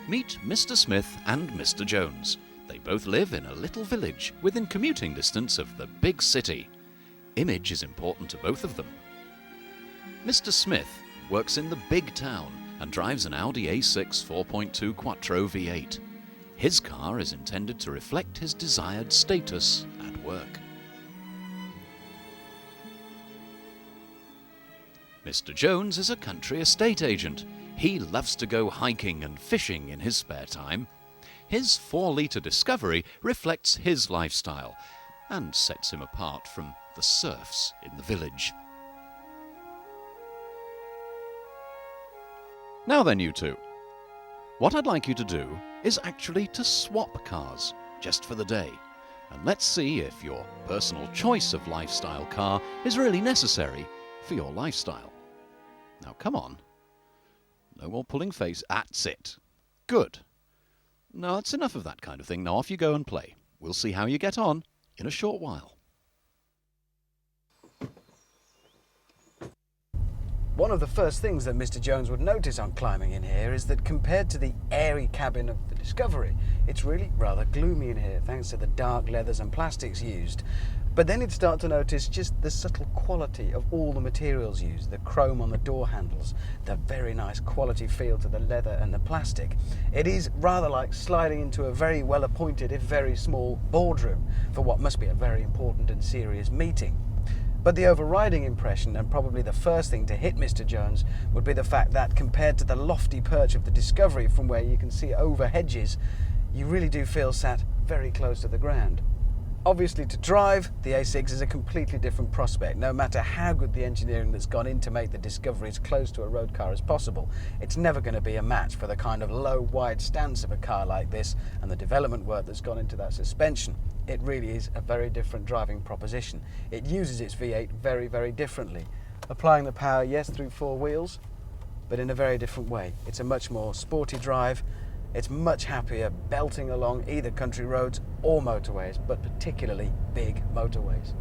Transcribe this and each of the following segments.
Meet Mr. Smith and Mr. Jones. They both live in a little village within commuting distance of the big city. Image is important to both of them. Mr. Smith works in the big town and drives an Audi A6 4.2 Quattro V8. His car is intended to reflect his desired status at work. Mr. Jones is a country estate agent. He loves to go hiking and fishing in his spare time. His 4-litre Discovery reflects his lifestyle and sets him apart from the serfs in the village. Now then, you two. What I'd like you to do is actually to swap cars, just for the day. And let's see if your personal choice of lifestyle car is really necessary for your lifestyle. Now come on. No more pulling face. That's it. Good. No, that's enough of that kind of thing. Now off you go and play. We'll see how you get on in a short while. One of the first things that Mr. Jones would notice on climbing in here is that compared to the airy cabin of the Discovery, it's really rather gloomy in here thanks to the dark leathers and plastics used. But then he'd start to notice just the subtle quality of all the materials used, the chrome on the door handles, the very nice quality feel to the leather and the plastic. It is rather like sliding into a very well appointed, if very small, boardroom for what must be a very important and serious meeting. But the overriding impression, and probably the first thing to hit Mr. Jones, would be the fact that compared to the lofty perch of the Discovery from where you can see over hedges, you really do feel sat very close to the ground. Obviously, to drive, the A6 is a completely different prospect. No matter how good the engineering that's gone in to make the Discovery as close to a road car as possible, it's never going to be a match for the kind of low, wide stance of a car like this and the development work that's gone into that suspension. It really is a very different driving proposition. It uses its V8 very, very differently. Applying the power, yes, through 4 wheels, but in a very different way. It's a much more sporty drive. It's much happier belting along either country roads or motorways, but particularly big motorways.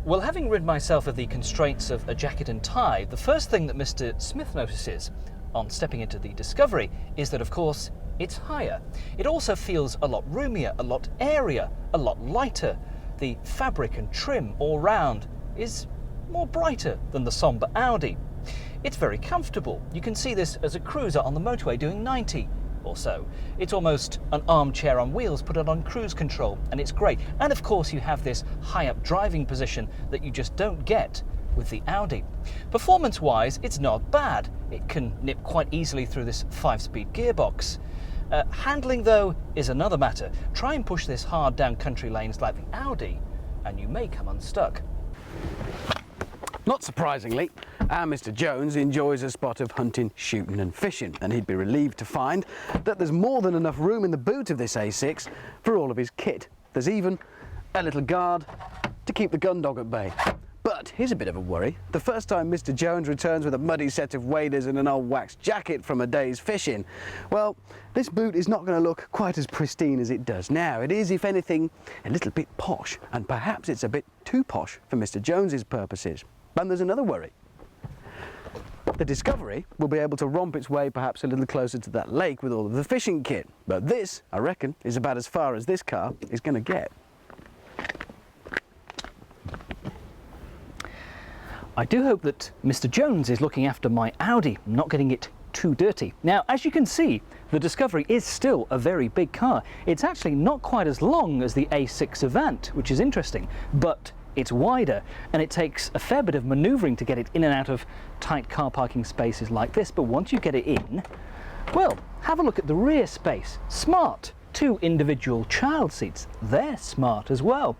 Well, having rid myself of the constraints of a jacket and tie, the first thing that Mr. Smith notices on stepping into the Discovery is that, of course, it's higher. It also feels a lot roomier, a lot airier, a lot lighter. The fabric and trim all round is more brighter than the sombre Audi. It's very comfortable. You can see this as a cruiser on the motorway doing 90 or so. It's almost an armchair on wheels put on cruise control, and it's great. And of course you have this high-up driving position that you just don't get with the Audi. Performance-wise, it's not bad. It can nip quite easily through this 5-speed gearbox. Handling, though, is another matter. Try and push this hard down country lanes like the Audi, and you may come unstuck. Not surprisingly, our Mr. Jones enjoys a spot of hunting, shooting and fishing, and he'd be relieved to find that there's more than enough room in the boot of this A6 for all of his kit. There's even a little guard to keep the gun dog at bay. But here's a bit of a worry. The first time Mr. Jones returns with a muddy set of waders and an old wax jacket from a day's fishing, well, this boot is not going to look quite as pristine as it does now. It is, if anything, a little bit posh, and perhaps it's a bit too posh for Mr. Jones's purposes. And there's another worry. The Discovery will be able to romp its way perhaps a little closer to that lake with all of the fishing kit. But this, I reckon, is about as far as this car is going to get. I do hope that Mr. Jones is looking after my Audi, not getting it too dirty. Now, as you can see, the Discovery is still a very big car. It's actually not quite as long as the A6 Avant, which is interesting, but it's wider, and it takes a fair bit of manoeuvring to get it in and out of tight car parking spaces like this. But once you get it in, well, have a look at the rear space. Smart. 2 individual child seats. They're smart as well.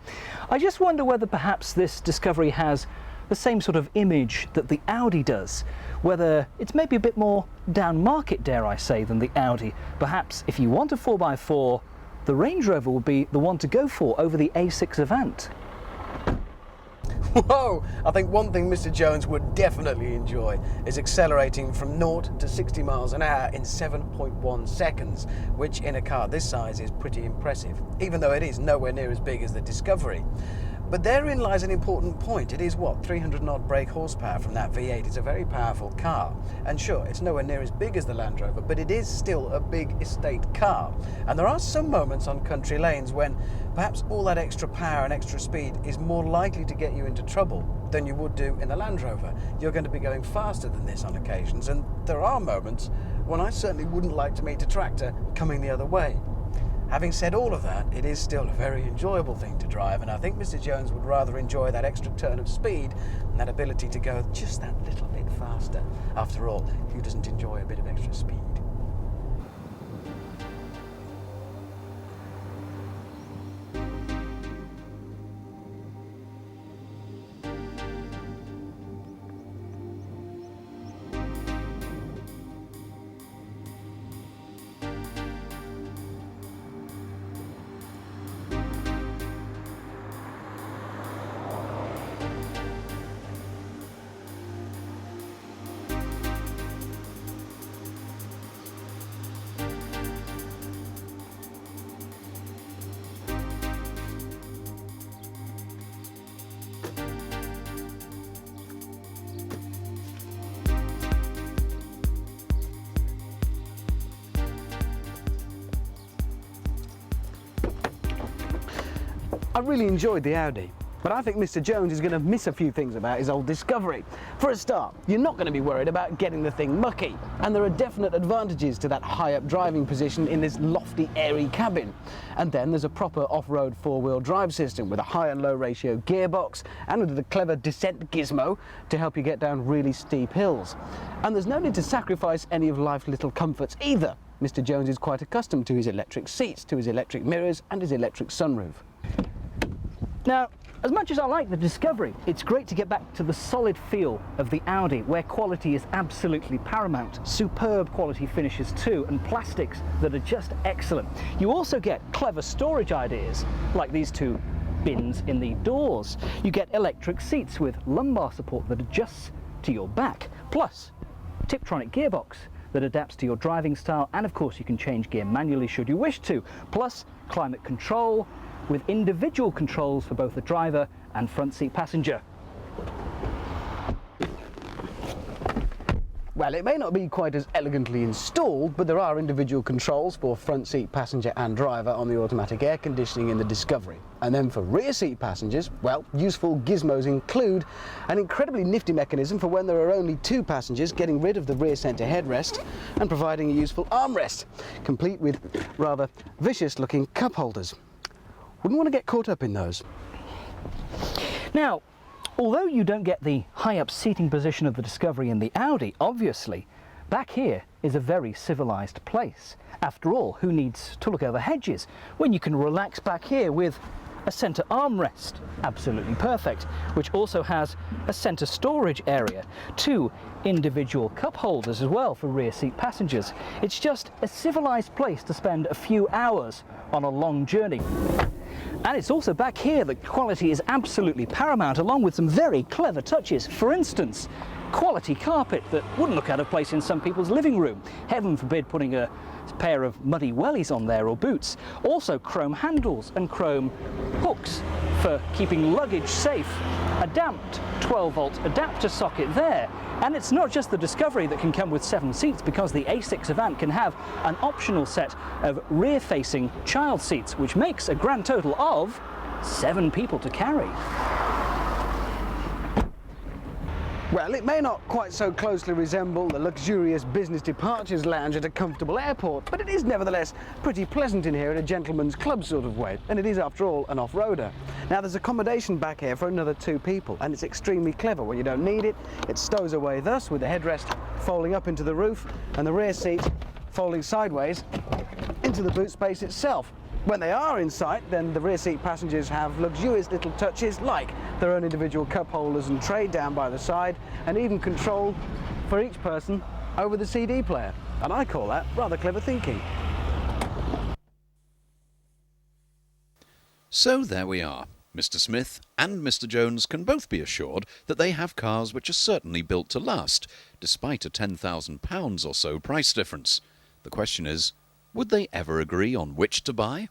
I just wonder whether perhaps this Discovery has the same sort of image that the Audi does, whether it's maybe a bit more down market, dare I say, than the Audi. Perhaps if you want a 4x4, the Range Rover will be the one to go for over the A6 Avant. Whoa! I think one thing Mr. Jones would definitely enjoy is accelerating from 0 to 60 miles an hour in 7.1 seconds, which in a car this size is pretty impressive, even though it is nowhere near as big as the Discovery. But therein lies an important point. It is what, 300 odd brake horsepower from that V8. It's a very powerful car. And sure, it's nowhere near as big as the Land Rover, but it is still a big estate car. And there are some moments on country lanes when perhaps all that extra power and extra speed is more likely to get you into trouble than you would do in the Land Rover. You're going to be going faster than this on occasions, and there are moments when I certainly wouldn't like to meet a tractor coming the other way. Having said all of that, it is still a very enjoyable thing to drive, and I think Mr. Jones would rather enjoy that extra turn of speed and that ability to go just that little bit faster. After all, who doesn't enjoy a bit of extra speed? I really enjoyed the Audi, but I think Mr. Jones is going to miss a few things about his old Discovery. For a start, you're not going to be worried about getting the thing mucky, and there are definite advantages to that high-up driving position in this lofty, airy cabin. And then there's a proper off-road four-wheel drive system with a high and low ratio gearbox and with a clever descent gizmo to help you get down really steep hills. And there's no need to sacrifice any of life's little comforts either. Mr. Jones is quite accustomed to his electric seats, to his electric mirrors and his electric sunroof. Now, as much as I like the Discovery, it's great to get back to the solid feel of the Audi, where quality is absolutely paramount. Superb quality finishes too, and plastics that are just excellent. You also get clever storage ideas, like these two bins in the doors. You get electric seats with lumbar support that adjusts to your back, plus Tiptronic gearbox that adapts to your driving style, and of course you can change gear manually should you wish to, plus climate control, with individual controls for both the driver and front seat passenger. Well, it may not be quite as elegantly installed, but there are individual controls for front seat passenger and driver on the automatic air conditioning in the Discovery. And then for rear seat passengers, well, useful gizmos include an incredibly nifty mechanism for when there are only two passengers, getting rid of the rear centre headrest and providing a useful armrest, complete with rather vicious looking cup holders. Wouldn't want to get caught up in those. Now, although you don't get the high-up seating position of the Discovery in the Audi, obviously, back here is a very civilised place. After all, who needs to look over hedges when you can relax back here with a centre armrest, absolutely perfect, which also has a centre storage area, two individual cup holders as well for rear seat passengers. It's just a civilised place to spend a few hours on a long journey. And it's also back here that quality is absolutely paramount, along with some very clever touches. For instance, quality carpet that wouldn't look out of place in some people's living room. Heaven forbid putting a pair of muddy wellies on there or boots. Also chrome handles and chrome hooks for keeping luggage safe. A damped 12-volt adapter socket there. And it's not just the Discovery that can come with 7 seats, because the A6 Avant can have an optional set of rear-facing child seats, which makes a grand total of 7 people to carry. Well, it may not quite so closely resemble the luxurious business departures lounge at a comfortable airport, but it is nevertheless pretty pleasant in here in a gentleman's club sort of way, and it is, after all, an off-roader. Now, there's accommodation back here for another 2 people, and it's extremely clever. When you don't need it, it stows away thus, with the headrest folding up into the roof and the rear seat folding sideways into the boot space itself. When they are in sight, then the rear seat passengers have luxurious little touches like their own individual cup holders and tray down by the side, and even control for each person over the CD player. And I call that rather clever thinking. So there we are. Mr. Smith and Mr. Jones can both be assured that they have cars which are certainly built to last, despite a £10,000 or so price difference. The question is, would they ever agree on which to buy?